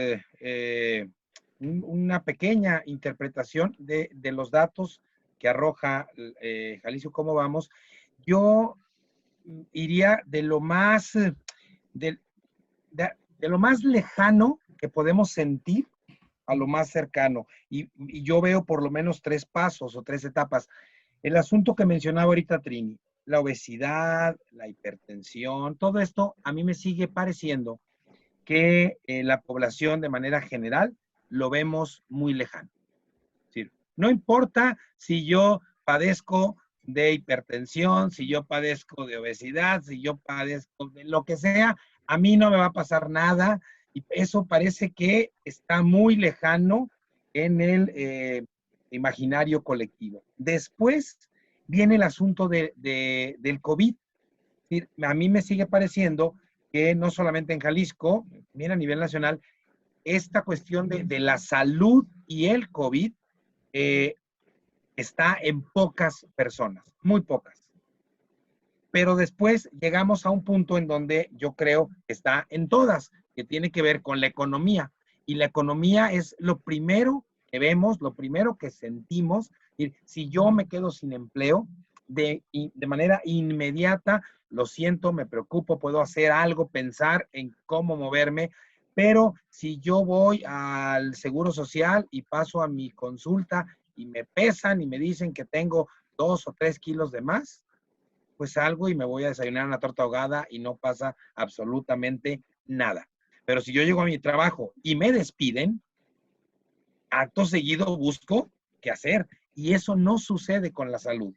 una pequeña interpretación de los datos que arroja Jalisco Cómo Vamos, yo iría de lo más de lo más lejano que podemos sentir a lo más cercano. Y yo veo por lo menos 3 pasos o 3 etapas. El asunto que mencionaba ahorita Trini, la obesidad, la hipertensión, todo esto a mí me sigue pareciendo que la población de manera general lo vemos muy lejano. Es decir, no importa si yo padezco de hipertensión, si yo padezco de obesidad, si yo padezco de lo que sea, a mí no me va a pasar nada, y eso parece que está muy lejano en el imaginario colectivo. Después viene el asunto del COVID. Es decir, a mí me sigue pareciendo que no solamente en Jalisco, también a nivel nacional, esta cuestión de la salud y el COVID está en pocas personas, muy pocas. Pero después llegamos a un punto en donde yo creo que está en todas, que tiene que ver con la economía. Y la economía es lo primero que vemos, lo primero que sentimos. Y si yo me quedo sin empleo, de manera inmediata, lo siento, me preocupo, puedo hacer algo, pensar en cómo moverme. Pero si yo voy al Seguro Social y paso a mi consulta y me pesan y me dicen que tengo 2 o 3 kilos de más, pues salgo y me voy a desayunar una torta ahogada y no pasa absolutamente nada. Pero si yo llego a mi trabajo y me despiden, acto seguido busco qué hacer. Y eso no sucede con la salud.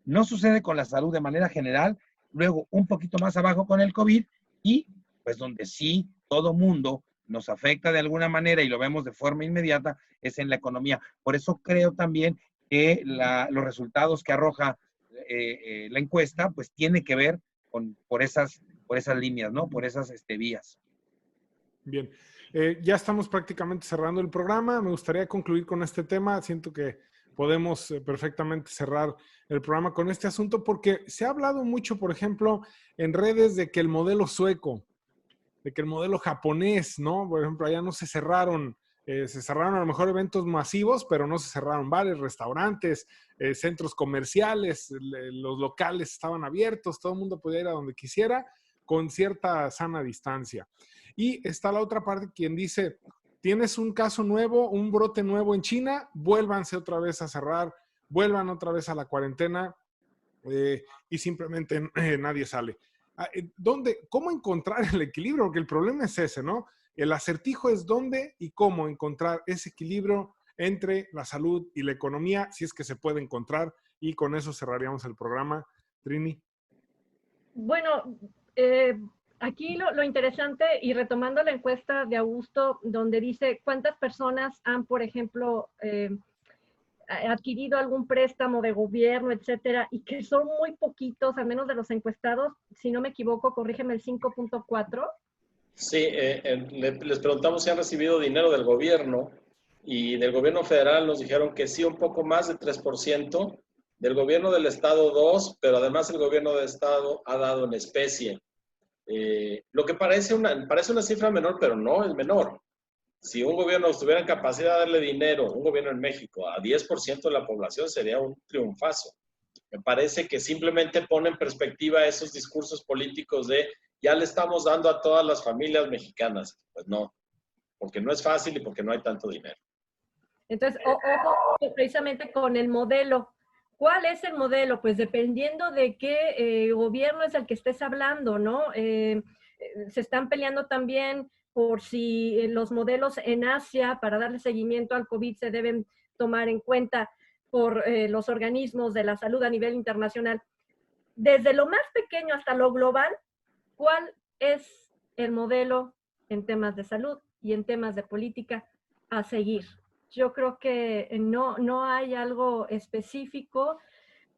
No sucede con la salud de manera general. Luego, un poquito más abajo con el COVID, y pues donde sí todo mundo nos afecta de alguna manera y lo vemos de forma inmediata es en la economía. Por eso creo también que los resultados que arroja la encuesta pues tiene que ver por esas líneas, ¿no? Por esas vías. Bien, ya estamos prácticamente cerrando el programa. Me gustaría concluir con este tema. Siento que podemos perfectamente cerrar el programa con este asunto porque se ha hablado mucho, por ejemplo, en redes de que el modelo sueco, de que el modelo japonés, ¿no? Por ejemplo, allá no se cerraron, se cerraron a lo mejor eventos masivos, pero no se cerraron bares, restaurantes, centros comerciales, los locales estaban abiertos, todo el mundo podía ir a donde quisiera con cierta sana distancia. Y está la otra parte, quien dice, tienes un caso nuevo, un brote nuevo en China, vuélvanse otra vez a cerrar, vuelvan otra vez a la cuarentena y simplemente nadie sale. ¿Cómo encontrar el equilibrio? Porque el problema es ese, ¿no? El acertijo es dónde y cómo encontrar ese equilibrio entre la salud y la economía, si es que se puede encontrar, y con eso cerraríamos el programa. Trini. Bueno, aquí lo interesante, y retomando la encuesta de Augusto, donde dice cuántas personas han, por ejemplo, adquirido algún préstamo de gobierno, etcétera, y que son muy poquitos, al menos de los encuestados, si no me equivoco, corrígeme, el 5.4. Sí, les preguntamos si han recibido dinero del gobierno, y del gobierno federal nos dijeron que sí, un poco más de 3%, del gobierno del estado 2%, pero además el gobierno del estado ha dado en especie. Lo que parece una cifra menor, pero no es menor. Si un gobierno tuviera capacidad de darle dinero, un gobierno en México, a 10% de la población, sería un triunfazo. Me parece que simplemente pone en perspectiva esos discursos políticos de ya le estamos dando a todas las familias mexicanas. Pues no, porque no es fácil y porque no hay tanto dinero. Entonces, ojo precisamente con el modelo. ¿Cuál es el modelo? Pues dependiendo de qué gobierno es el que estés hablando, ¿no? Se están peleando también por si los modelos en Asia para darle seguimiento al COVID se deben tomar en cuenta por los organismos de la salud a nivel internacional. Desde lo más pequeño hasta lo global, ¿cuál es el modelo en temas de salud y en temas de política a seguir? Yo creo que no hay algo específico,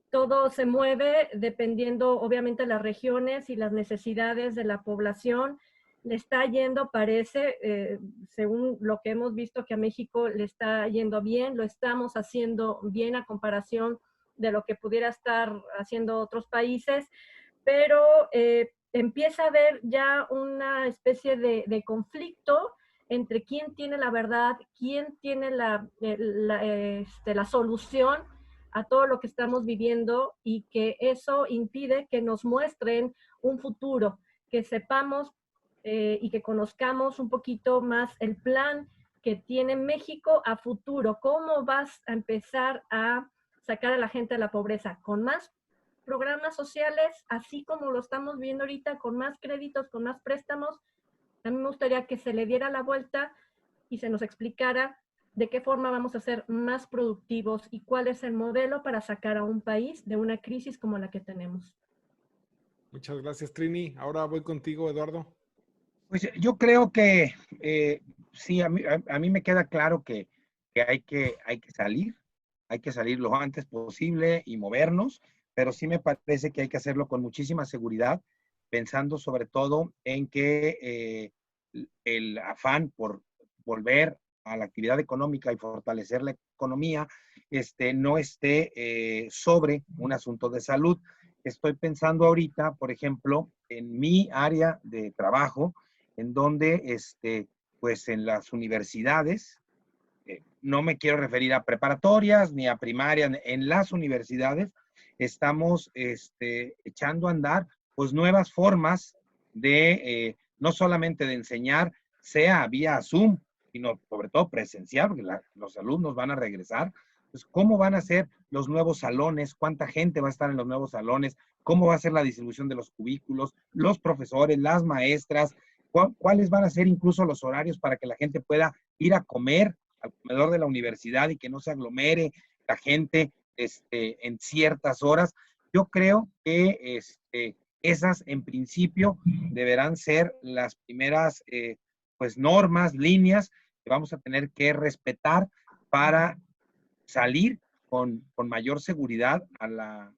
todo se mueve dependiendo obviamente de las regiones y las necesidades de la población. Le está yendo, parece, según lo que hemos visto, que a México le está yendo bien, lo estamos haciendo bien a comparación de lo que pudiera estar haciendo otros países, pero empieza a haber ya una especie de conflicto entre quién tiene la verdad, quién tiene la solución a todo lo que estamos viviendo, y que eso impide que nos muestren un futuro, que sepamos y que conozcamos un poquito más el plan que tiene México a futuro. ¿Cómo vas a empezar a sacar a la gente de la pobreza? ¿Con más programas sociales, así como lo estamos viendo ahorita, con más créditos, con más préstamos? A mí me gustaría que se le diera la vuelta y se nos explicara de qué forma vamos a ser más productivos y cuál es el modelo para sacar a un país de una crisis como la que tenemos. Muchas gracias, Trini. Ahora voy contigo, Eduardo. Pues yo creo que sí, a mí me queda claro que hay que salir lo antes posible y movernos, pero sí me parece que hay que hacerlo con muchísima seguridad, pensando sobre todo en que el afán por volver a la actividad económica y fortalecer la economía no esté sobre un asunto de salud. Estoy pensando ahorita, por ejemplo, en mi área de trabajo, en donde, pues en las universidades, no me quiero referir a preparatorias ni a primarias, en las universidades estamos echando a andar pues nuevas formas de, no solamente de enseñar, sea vía Zoom, sino sobre todo presencial, porque los alumnos van a regresar. Pues, ¿cómo van a ser los nuevos salones? ¿Cuánta gente va a estar en los nuevos salones? ¿Cómo va a ser la distribución de los cubículos? Los profesores, las maestras, ¿cuáles van a ser incluso los horarios para que la gente pueda ir a comer al comedor de la universidad y que no se aglomere la gente en ciertas horas? Yo creo que esas en principio deberán ser las primeras pues normas, líneas que vamos a tener que respetar para salir con mayor seguridad a la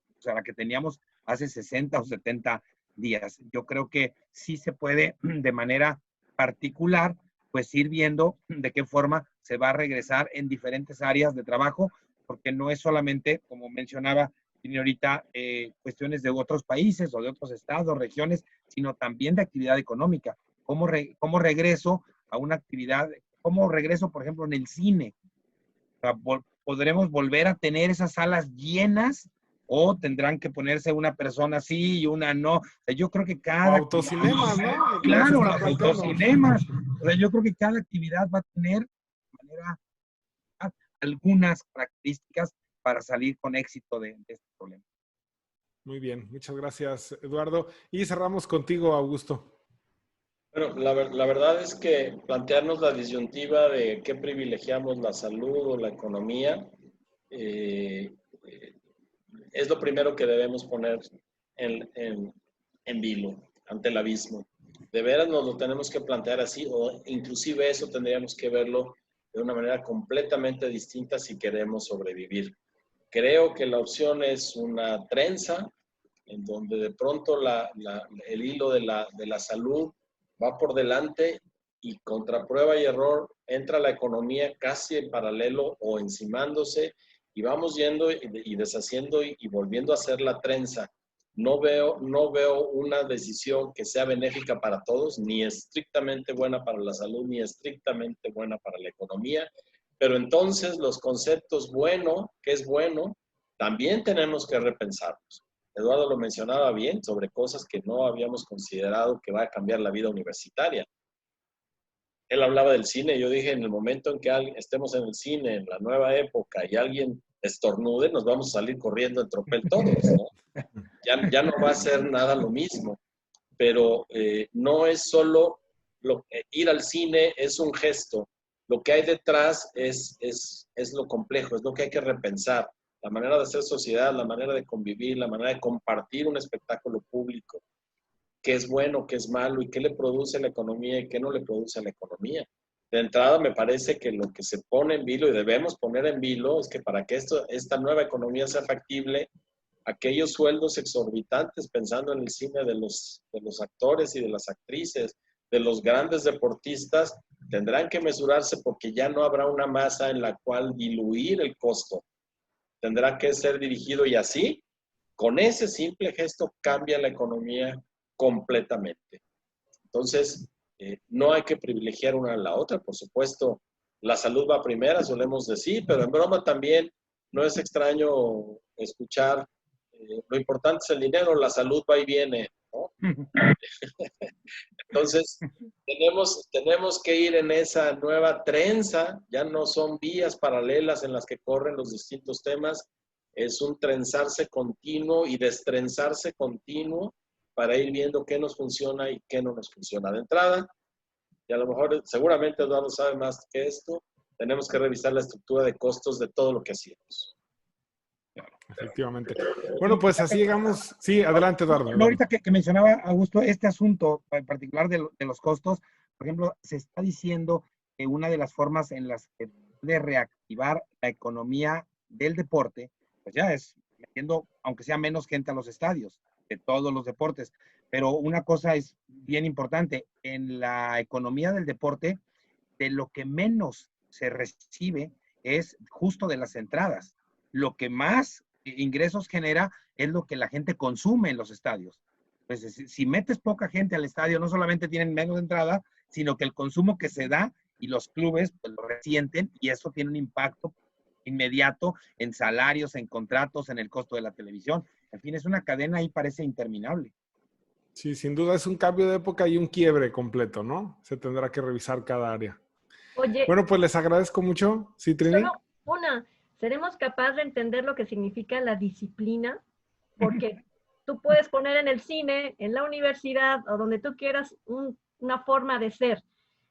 que teníamos hace 60 o 70 días. Yo creo que sí se puede de manera particular pues ir viendo de qué forma se va a regresar en diferentes áreas de trabajo, porque no es solamente, como mencionaba ahorita, cuestiones de otros países o de otros estados, regiones, sino también de actividad económica. ¿Cómo regreso a una actividad? ¿Cómo regreso, por ejemplo, en el cine? O sea, ¿podremos volver a tener esas salas llenas o tendrán que ponerse una persona sí y una no? O sea, yo creo que cada... Autocinemas, ¿no? Claro, los autocinemas. O sea, yo creo que cada actividad va a tener de manera algunas características para salir con éxito de este problema. Muy bien, muchas gracias, Eduardo. Y cerramos contigo, Augusto. Bueno, la verdad es que plantearnos la disyuntiva de qué privilegiamos, la salud o la economía, es lo primero que debemos poner en vilo, ante el abismo. De veras nos lo tenemos que plantear así, o inclusive eso tendríamos que verlo de una manera completamente distinta si queremos sobrevivir. Creo que la opción es una trenza, en donde de pronto el hilo de la salud va por delante y contra prueba y error entra la economía casi en paralelo o encimándose, y vamos yendo y deshaciendo y volviendo a hacer la trenza. No veo una decisión que sea benéfica para todos, ni estrictamente buena para la salud, ni estrictamente buena para la economía. Pero entonces los conceptos bueno, que es bueno, también tenemos que repensarlos. Eduardo lo mencionaba bien sobre cosas que no habíamos considerado que va a cambiar la vida universitaria. Él hablaba del cine, yo dije, en el momento en que estemos en el cine, en la nueva época, y alguien estornude, nos vamos a salir corriendo en tropel todos, ¿no? Ya no va a ser nada lo mismo, pero no es solo ir al cine, es un gesto. Lo que hay detrás es lo complejo, es lo que hay que repensar. La manera de hacer sociedad, la manera de convivir, la manera de compartir un espectáculo público, qué es bueno, qué es malo y qué le produce a la economía y qué no le produce a la economía. De entrada, me parece que lo que se pone en vilo y debemos poner en vilo es que para que esta nueva economía sea factible, aquellos sueldos exorbitantes, pensando en el cine de los actores y de las actrices, de los grandes deportistas, tendrán que mesurarse porque ya no habrá una masa en la cual diluir el costo. Tendrá que ser dirigido y así, con ese simple gesto, cambia la economía completamente. Entonces, no hay que privilegiar una a la otra, por supuesto, la salud va primera, solemos decir, pero en broma también no es extraño escuchar, lo importante es el dinero, la salud va y viene, ¿no? Entonces, tenemos que ir en esa nueva trenza, ya no son vías paralelas en las que corren los distintos temas, es un trenzarse continuo y destrenzarse continuo para ir viendo qué nos funciona y qué no nos funciona. De entrada, y a lo mejor seguramente Eduardo sabe más que esto, tenemos que revisar la estructura de costos de todo lo que hacemos. Efectivamente. Bueno, pues así llegamos. Sí, adelante, Eduardo. No, ahorita que mencionaba Augusto este asunto en particular de los costos, por ejemplo, se está diciendo que una de las formas en las que puede reactivar la economía del deporte, pues ya es metiendo, aunque sea menos gente a los estadios, de todos los deportes. Pero una cosa es bien importante, en la economía del deporte, de lo que menos se recibe es justo de las entradas. Lo que más ingresos genera es lo que la gente consume en los estadios. Pues si metes poca gente al estadio, no solamente tienen menos entrada, sino que el consumo que se da y los clubes pues, lo resienten y eso tiene un impacto inmediato en salarios, en contratos, en el costo de la televisión. En fin, es una cadena ahí parece interminable. Sí, sin duda es un cambio de época y un quiebre completo, ¿no? Se tendrá que revisar cada área. Oye, bueno, pues les agradezco mucho. ¿Sí, Trini? Solo ¿seremos capaces de entender lo que significa la disciplina? Porque tú puedes poner en el cine, en la universidad o donde tú quieras una forma de ser.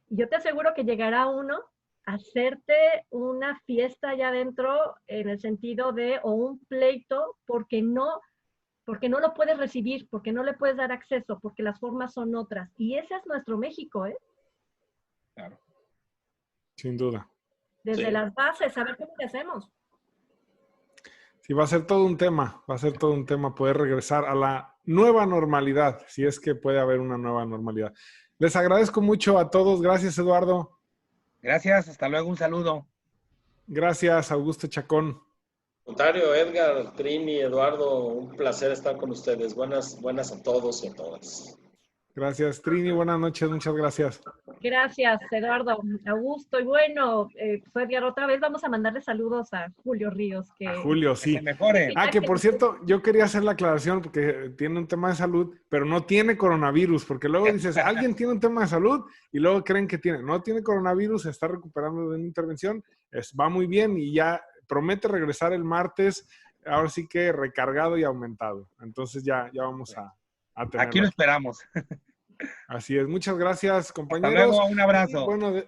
Y yo te aseguro que llegará uno a hacerte una fiesta allá adentro en el sentido de, o un pleito, porque no lo puedes recibir, porque no le puedes dar acceso, porque las formas son otras. Y ese es nuestro México, ¿eh? Claro. Sin duda. Desde las bases, a ver cómo le hacemos. Sí, va a ser todo un tema poder regresar a la nueva normalidad, si es que puede haber una nueva normalidad. Les agradezco mucho a todos. Gracias, Eduardo. Gracias, hasta luego, un saludo. Gracias, Augusto Chacón. Contrario, Edgar, Trini, Eduardo, un placer estar con ustedes. Buenas a todos y a todas. Gracias, Trini. Buenas noches, muchas gracias. Gracias, Eduardo, Augusto. Y bueno, pues Edgar, otra vez vamos a mandarle saludos a Julio Ríos. A Julio, sí. Que se mejore. Que por cierto, yo quería hacer la aclaración porque tiene un tema de salud, pero no tiene coronavirus, porque luego dices, alguien tiene un tema de salud y luego creen que no tiene coronavirus, se está recuperando de una intervención, va muy bien y ya promete regresar el martes, ahora sí que recargado y aumentado. Entonces ya vamos a tenerlo. Aquí lo esperamos. Así es. Muchas gracias, compañeros. Hasta luego, un abrazo. Y bueno,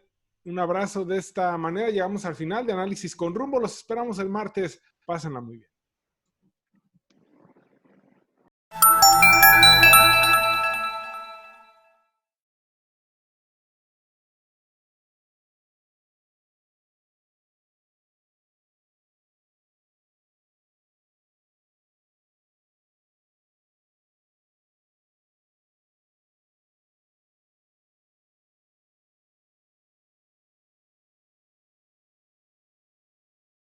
un abrazo. De esta manera llegamos al final de Análisis con Rumbo. Los esperamos el martes. Pásenla muy bien.